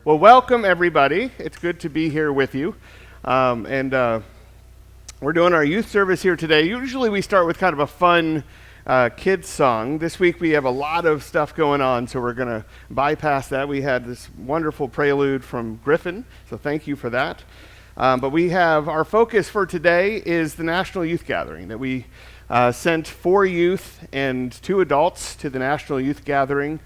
Well, welcome everybody. It's good to be here with you. We're doing our youth service here today. Usually we start with kind of a fun kids song. This week we have a lot of stuff going on, so we're going to bypass that. We had this wonderful prelude from Griffin, so thank you for that. But we have our focus for today is the National Youth Gathering, that we sent 4 youth and 2 adults to the National Youth Gathering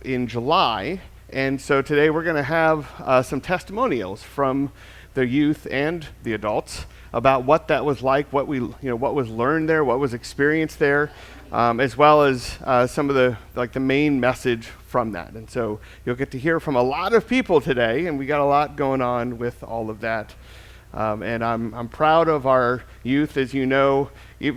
in July. And so today we're going to have some testimonials from the youth and the adults about what that was like, what was learned there, what was experienced there, as well as some of the main message from that. And so you'll get to hear from a lot of people today, and we got a lot going on with all of that. And I'm proud of our youth. As you know,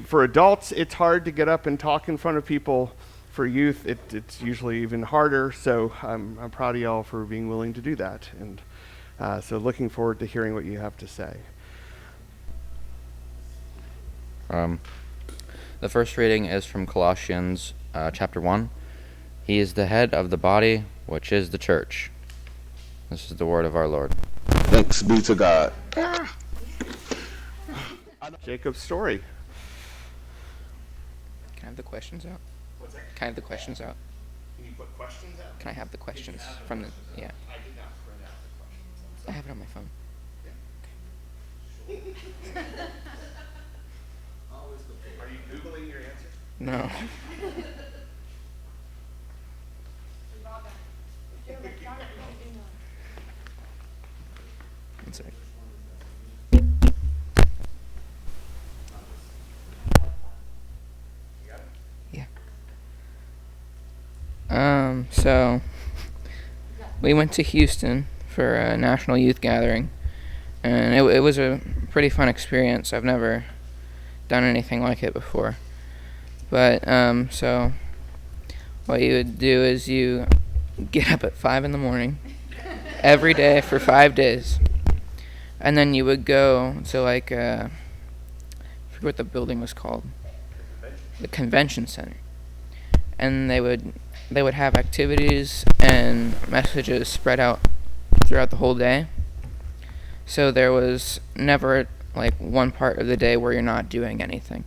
for adults, it's hard to get up and talk in front of people. For youth, it's usually even harder, so I'm proud of y'all for being willing to do that, and so looking forward to hearing what you have to say. The first reading is from Colossians chapter 1. He is the head of the body, which is the church. This is the word of our Lord. Thanks be to God. Jacob's story. Can I have the questions out? What's that? Can I have the questions out? Can you put questions out? Can I have the questions from the, yeah. I did not print out the questions. I have it on my phone. Are you Googling your answer? No. One sec. Yeah. So we went to Houston for a National Youth Gathering, and it was a pretty fun experience. I've never done anything like it before. But so what you would do is you get up at 5 in the morning every day for 5 days, and then you would go to I forget what the building was called, the convention center, and they would have activities and messages spread out throughout the whole day. So there was never one part of the day where you're not doing anything.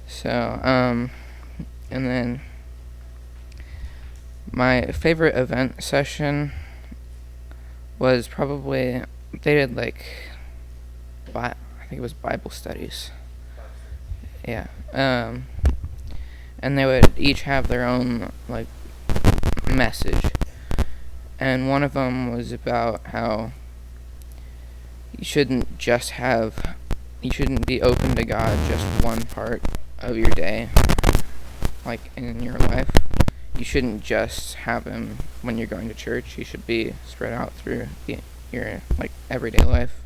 So, and then my favorite event session was probably, they did I think it was Bible studies. Yeah. And they would each have their own message. And one of them was about how you shouldn't be open to God just one part of your day, in your life. You shouldn't just have him when you're going to church. You should be spread out through your everyday life.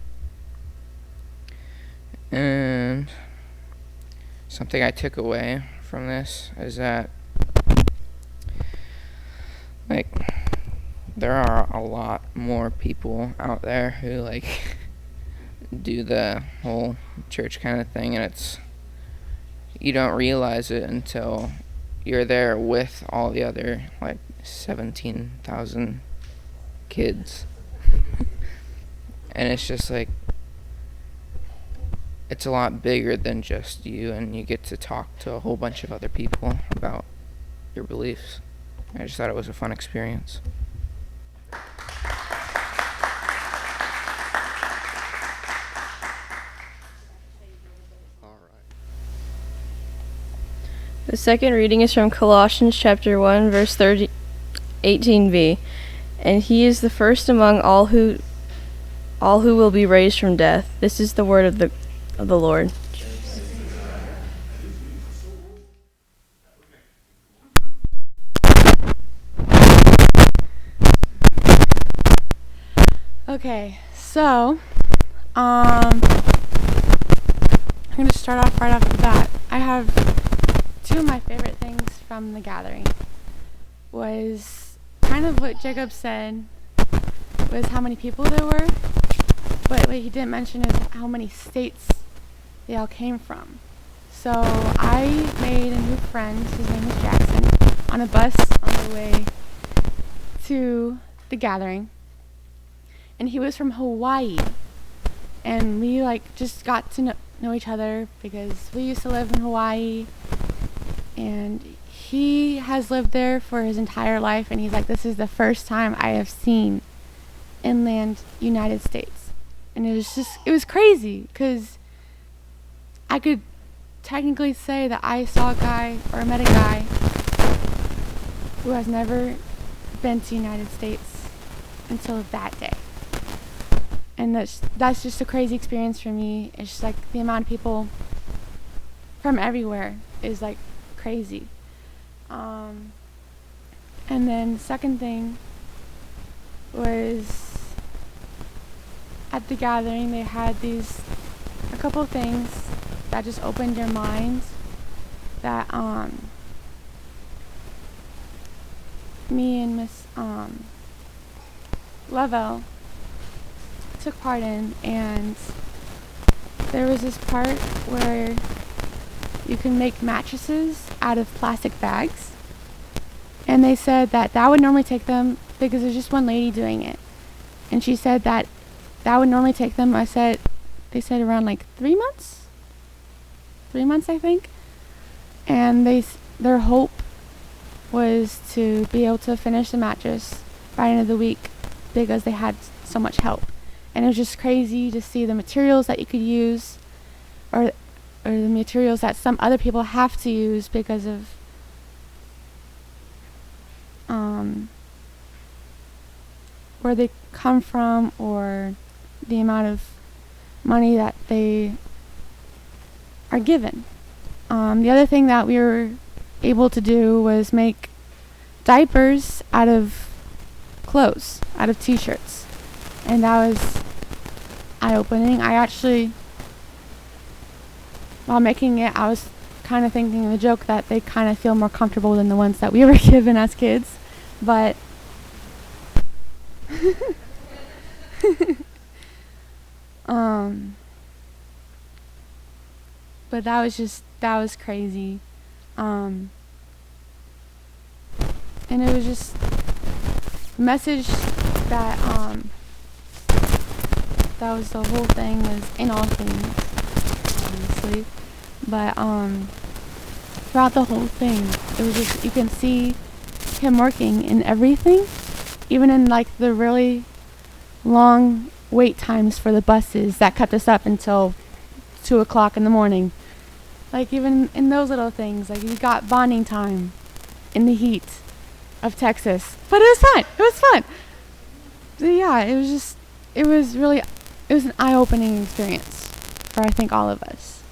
And something I took away from this is that there are a lot more people out there who do the whole church kind of thing, and you don't realize it until you're there with all the other 17,000 kids. And it's just it's a lot bigger than just you, and you get to talk to a whole bunch of other people about your beliefs. I just thought it was a fun experience. The second reading is from Colossians chapter 1, verse 18b. And he is the first among all who will be raised from death. This is the word of the Lord. Okay, so I'm going to start off right off the bat. I have 2 of my favorite things from the gathering. Was kind of what Jacob said, was how many people there were, but what he didn't mention is how many states they all came from. So I made a new friend, his name is Jackson, on a bus on the way to the gathering, and he was from Hawaii. And we just got to know each other because we used to live in Hawaii, and he has lived there for his entire life, and he's like, this is the first time I have seen inland United States. And it was crazy because I could technically say that I saw a guy or met a guy who has never been to the United States until that day. And that's just a crazy experience for me. It's just like the amount of people from everywhere is like crazy. And then the second thing was at the gathering they had a couple of things that just opened your mind that me and Miss Lovell took part in, and there was this part where you can make mattresses out of plastic bags, and they said that would normally take them, because there's just one lady doing it, and she said that would normally take them, they said around like 3 months I think, and their hope was to be able to finish the mattress by the end of the week because they had so much help. And it was just crazy to see the materials that you could use, or the materials that some other people have to use because of where they come from, or the amount of money that they are given. The other thing that we were able to do was make diapers out of clothes, out of t-shirts. And that was eye-opening. I actually, while making it, I was kind of thinking of a joke that they kind of feel more comfortable than the ones that we were given as kids. But but that was crazy. And it was just a message that that was the whole thing, was in all things, honestly. But throughout the whole thing, it was just, you can see him working in everything, even in like the really long wait times for the buses that kept us up until 2 o'clock in the morning. Like even in those little things, like we got bonding time in the heat of Texas, but it was fun. So yeah, it was an eye-opening experience for, I think, all of us.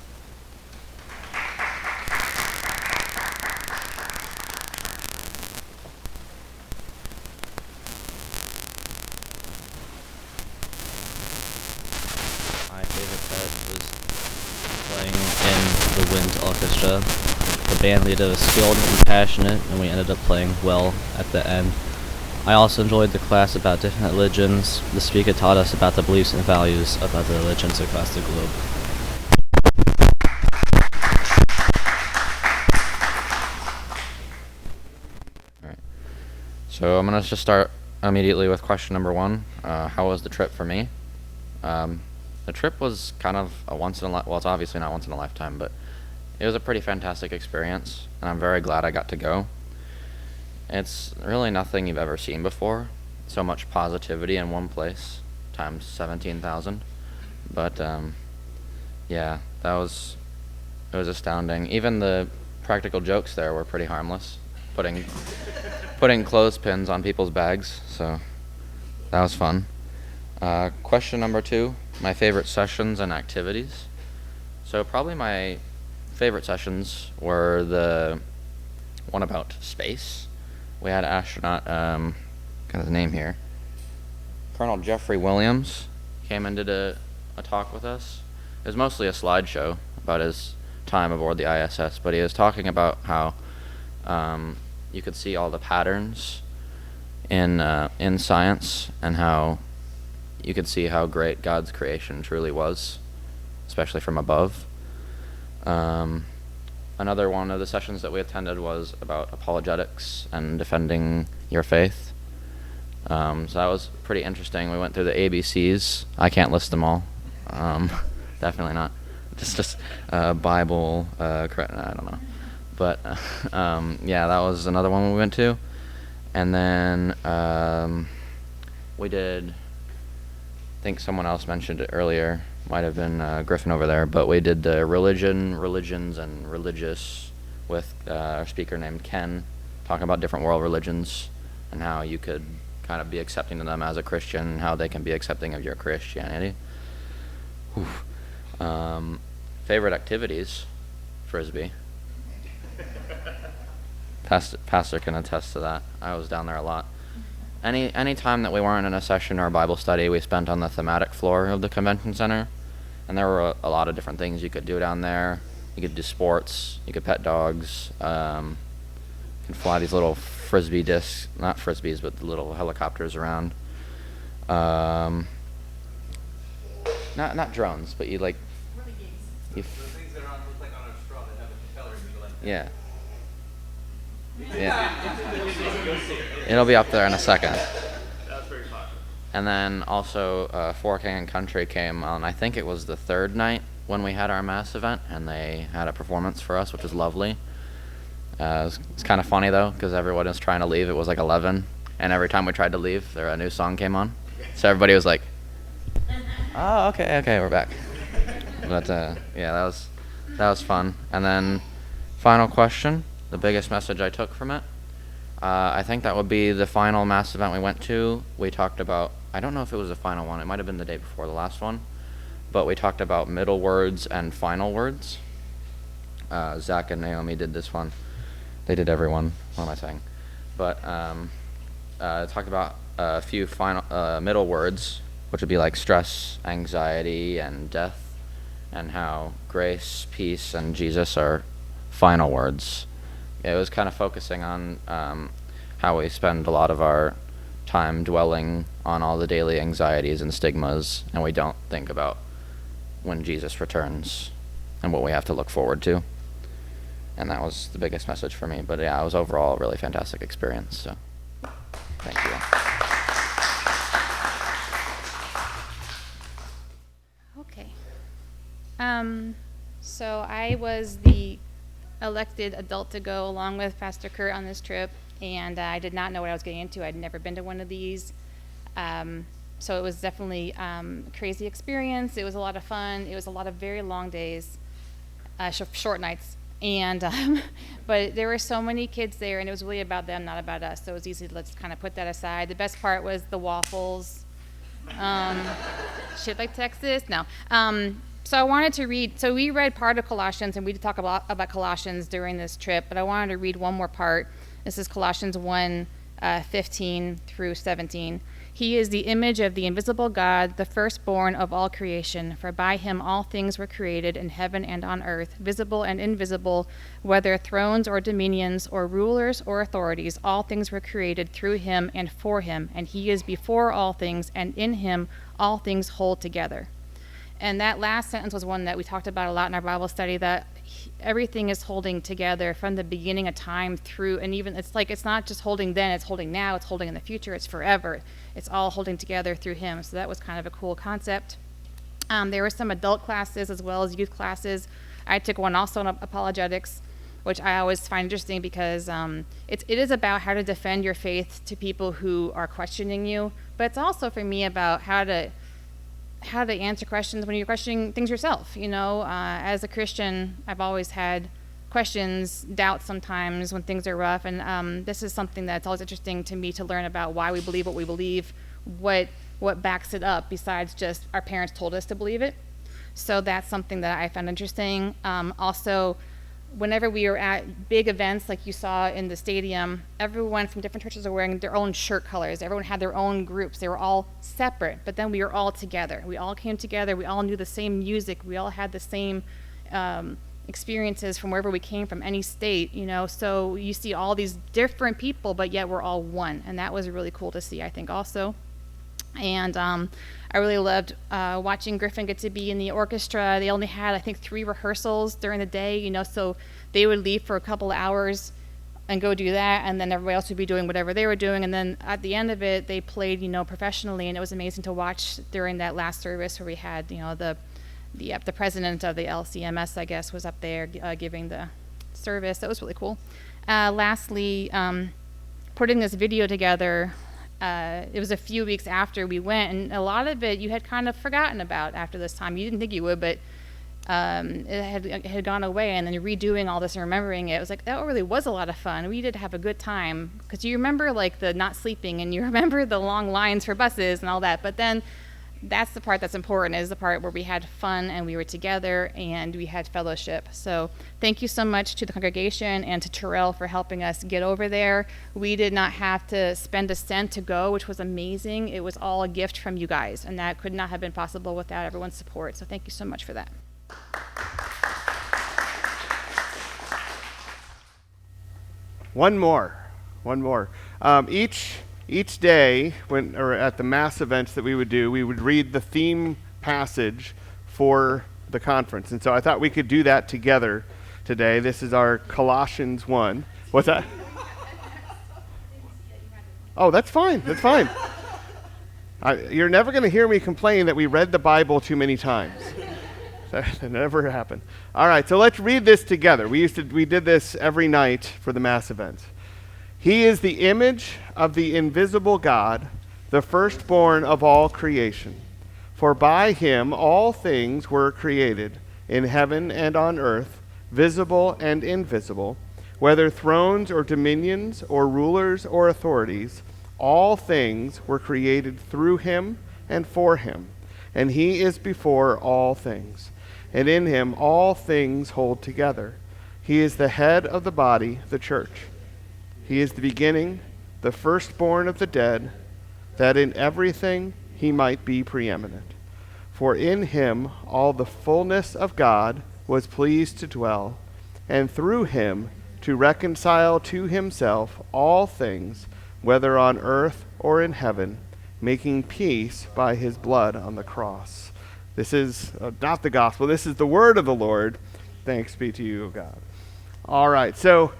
My favorite part was playing in the wind orchestra. The band leader was skilled and passionate, and we ended up playing well at the end. I also enjoyed the class about different religions. The speaker taught us about the beliefs and values of other religions across the globe. Alright. So I'm going to just start immediately with question number 1. How was the trip for me? The trip was kind of a well, it's obviously not once in a lifetime, but it was a pretty fantastic experience, and I'm very glad I got to go. It's really nothing you've ever seen before. So much positivity in one place, times 17,000. But yeah, it was astounding. Even the practical jokes there were pretty harmless. Putting clothespins on people's bags, so that was fun. Question number 2, my favorite sessions and activities. So probably my favorite sessions were the one about space. We had astronaut, got his name here, Colonel Jeffrey Williams came and did a talk with us. It was mostly a slideshow about his time aboard the ISS, but he was talking about how you could see all the patterns in science, and how you could see how great God's creation truly was, especially from above. Another one of the sessions that we attended was about apologetics and defending your faith. So that was pretty interesting. We went through the ABCs. I can't list them all. Definitely not. Just Bible, I don't know. But yeah, that was another one we went to. And then we did, I think someone else mentioned it earlier, might have been Griffin over there, but we did the religions, and religious with our speaker named Ken, talking about different world religions and how you could kind of be accepting of them as a Christian, and how they can be accepting of your Christianity. Favorite activities, Frisbee. Pastor can attest to that. I was down there a lot. Any time that we weren't in a session or a Bible study, we spent on the thematic floor of the convention center, and there were a lot of different things you could do down there. You could do sports, you could pet dogs, you can fly these little Frisbee discs, not Frisbees, but the little helicopters around. Not drones, but you like... The things that are look like on a straw that have a propeller and you go like that. Yeah. Yeah. It'll be up there in a second. That's very popular. And then also For King and Country came on, I think it was the third night when we had our mass event, and they had a performance for us, which was lovely. It's kind of funny though, because everyone was trying to leave. It was like 11, and every time we tried to leave, a new song came on. So everybody was like, "Oh, okay, we're back." But yeah, that was fun. And then final question, the biggest message I took from it. I think that would be the final mass event we went to. We talked about, I don't know if it was the final one, it might have been the day before the last one, but we talked about middle words and final words. Zach and Naomi did this one. They did every one. What am I saying? But talked about a few final middle words, which would be like stress, anxiety, and death, and how grace, peace, and Jesus are final words. It was kind of focusing on how we spend a lot of our time dwelling on all the daily anxieties and stigmas, and we don't think about when Jesus returns and what we have to look forward to. And that was the biggest message for me. But yeah, it was overall a really fantastic experience. So thank you. Okay. So I was the elected adult to go along with Pastor Kurt on this trip, and I did not know what I was getting into. I'd never been to one of these. So it was definitely a crazy experience. It was a lot of fun. It was a lot of very long days, short nights. And but there were so many kids there, and it was really about them, not about us. So it was easy to let's kind of put that aside. The best part was the waffles. Shit like Texas? No. So I wanted to read, so we read part of Colossians, and we did talk about Colossians during this trip, but I wanted to read one more part. This is Colossians 1, 15 through 17. He is the image of the invisible God, the firstborn of all creation. For by him all things were created in heaven and on earth, visible and invisible, whether thrones or dominions or rulers or authorities. All things were created through him and for him, and he is before all things, and in him all things hold together. And that last sentence was one that we talked about a lot in our Bible study, that everything is holding together from the beginning of time through, and even it's like it's not just holding then, it's holding now, it's holding in the future, it's forever. It's all holding together through him. So that was kind of a cool concept. There were some adult classes as well as youth classes. I took one also on apologetics, which I always find interesting because it is about how to defend your faith to people who are questioning you, but it's also for me about how to answer questions when you're questioning things yourself. You know, as a Christian, I've always had questions, doubts sometimes when things are rough, and this is something that's always interesting to me to learn about why we believe what we believe, what backs it up besides just our parents told us to believe it. So that's something that I found interesting. Also, whenever we were at big events like you saw in the stadium, everyone from different churches are wearing their own shirt colors. Everyone had their own groups. They were all separate, but then we were all together. We all came together. We all knew the same music. We all had the same experiences from wherever we came from, any state, you know. So you see all these different people, but yet we're all one, and that was really cool to see, I think, also. And I really loved watching Griffin get to be in the orchestra. They only had, I think, 3 rehearsals during the day, you know, so they would leave for a couple of hours and go do that, and then everybody else would be doing whatever they were doing, and then at the end of it, they played, professionally, and it was amazing to watch during that last service where we had, the president of the LCMS, I guess, was up there giving the service. That was really cool. Lastly, putting this video together, it was a few weeks after we went, and a lot of it you had kind of forgotten about after this time. You didn't think you would, but it had gone away, and then redoing all this and remembering it was like, that really was a lot of fun. We did have a good time, because you remember like the not sleeping, and you remember the long lines for buses and all that, but then that's the part that's important, is the part where we had fun and we were together and we had fellowship. So thank you so much to the congregation and to Terrell for helping us get over there. We did not have to spend a cent to go, which was amazing. It was all a gift from you guys, and that could not have been possible without everyone's support. So thank you so much for that. One more. Each day, or at the mass events that we would do, we would read the theme passage for the conference. And so I thought we could do that together today. This is our Colossians 1. What's that? Oh, that's fine. You're never going to hear me complain that we read the Bible too many times. That never happened. All right, so let's read this together. We did this every night for the mass events. He is the image of the invisible God, the firstborn of all creation. For by him all things were created, in heaven and on earth, visible and invisible, whether thrones or dominions or rulers or authorities. All things were created through him and for him, and he is before all things. And in him all things hold together. He is the head of the body, the church. He is the beginning, the firstborn of the dead, that in everything he might be preeminent. For in him all the fullness of God was pleased to dwell, and through him to reconcile to himself all things, whether on earth or in heaven, making peace by his blood on the cross. This is not the gospel. This is the word of the Lord. Thanks be to you, O God. All right, so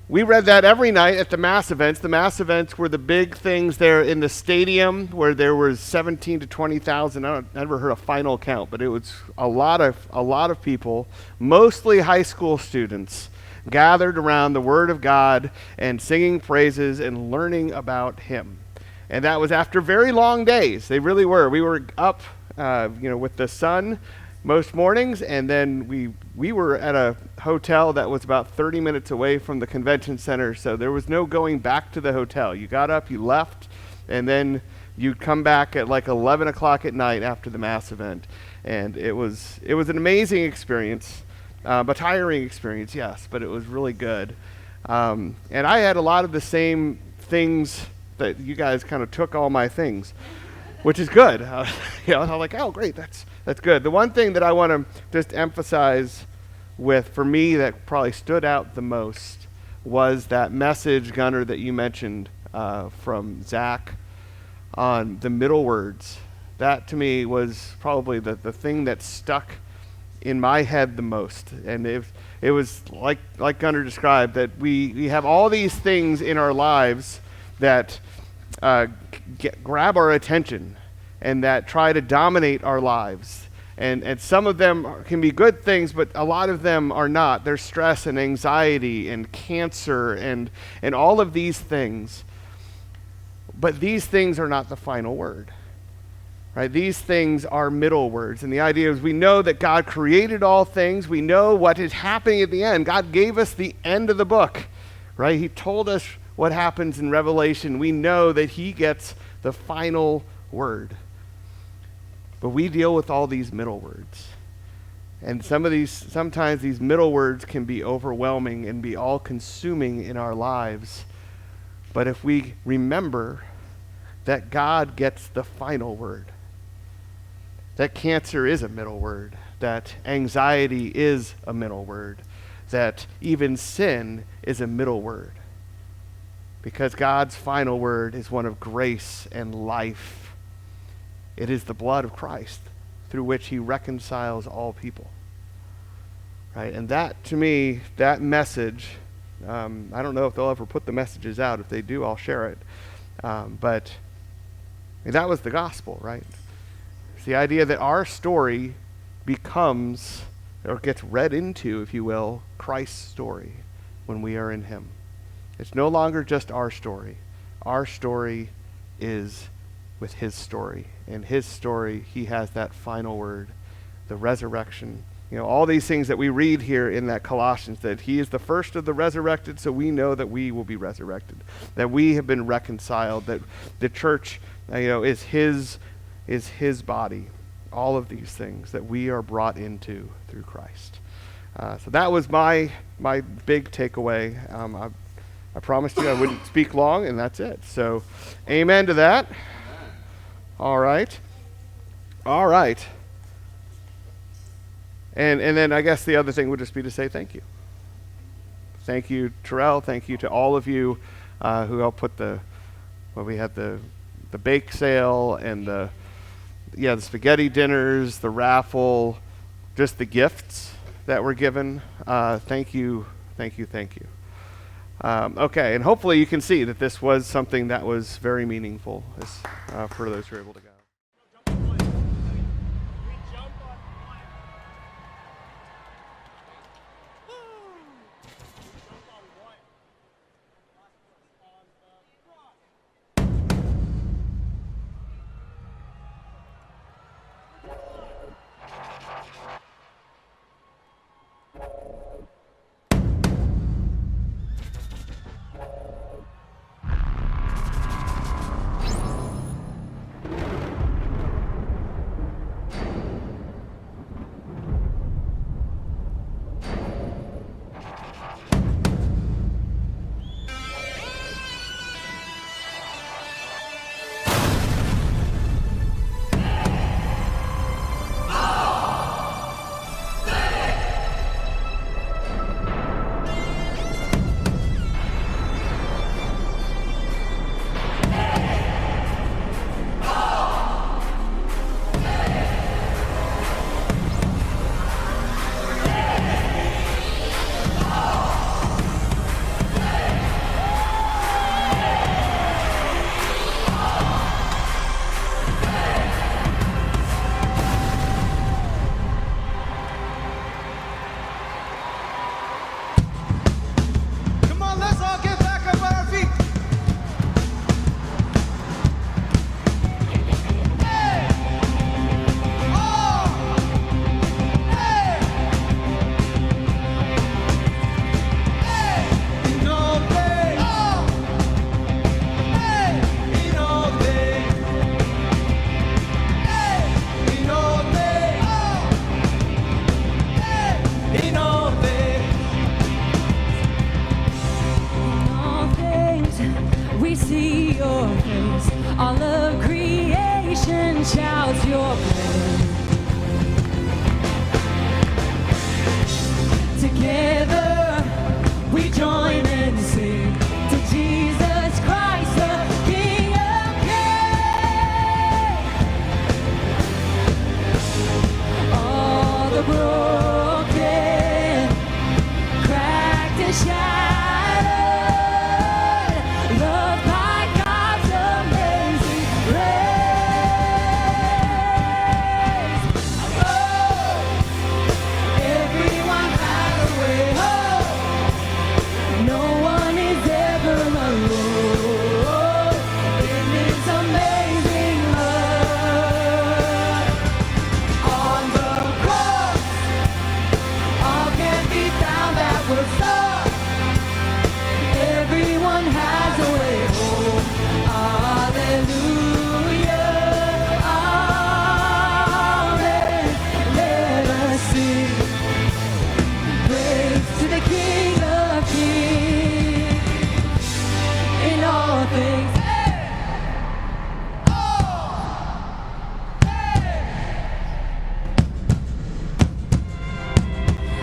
we read that every night at the mass events. The mass events were the big things there in the stadium where there was 17 to 20,000. I never heard a final count, but it was a lot of people, mostly high school students, gathered around the Word of God and singing praises and learning about Him. And that was after very long days. They really were. We were up, with the sun most mornings, and then we were at a hotel that was about 30 minutes away from the convention center, so there was no going back to the hotel. You got up, you left, and then you'd come back at like 11 o'clock at night after the mass event. And it was an amazing experience, a tiring experience, yes, but it was really good. And I had a lot of the same things that you guys kind of took all my things, which is good. I'm like, oh, great, that's good. The one thing that I want to just emphasize for me that probably stood out the most was that message, Gunnar, that you mentioned from Zach on the middle words. That to me was probably the thing that stuck in my head the most. And it was like Gunnar described, that we have all these things in our lives that grab our attention and that try to dominate our lives. And some of them can be good things, but a lot of them are not. There's stress and anxiety and cancer and all of these things. But these things are not the final word. Right? These things are middle words. And the idea is we know that God created all things. We know what is happening at the end. God gave us the end of the book. Right? He told us what happens in Revelation. We know that he gets the final word. But we deal with all these middle words. And sometimes these middle words can be overwhelming and be all-consuming in our lives. But if we remember that God gets the final word, that cancer is a middle word, that anxiety is a middle word, that even sin is a middle word. Because God's final word is one of grace and life. It is the blood of Christ through which he reconciles all people. Right? And that, to me, that message I don't know if they'll ever put the messages out. If they do, I'll share it. But that was the gospel, right? It's the idea that our story becomes, or gets read into, if you will, Christ's story when we are in him. It's no longer just our story. Our story is with his story. In his story, he has that final word, the resurrection. All these things that we read here in that Colossians, that he is the first of the resurrected, so we know that we will be resurrected, that we have been reconciled, that the church is his body. All of these things that we are brought into through Christ. So that was my big takeaway. I promised you I wouldn't speak long, and that's it. So amen to that. All right. And then I guess the other thing would just be to say thank you. Thank you, Terrell. Thank you to all of you who helped put we had the bake sale and the spaghetti dinners, the raffle, just the gifts that were given. Thank you. Okay, and hopefully you can see that this was something that was very meaningful for those who were able to go.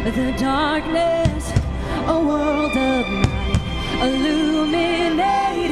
The darkness, a world of night, illuminated.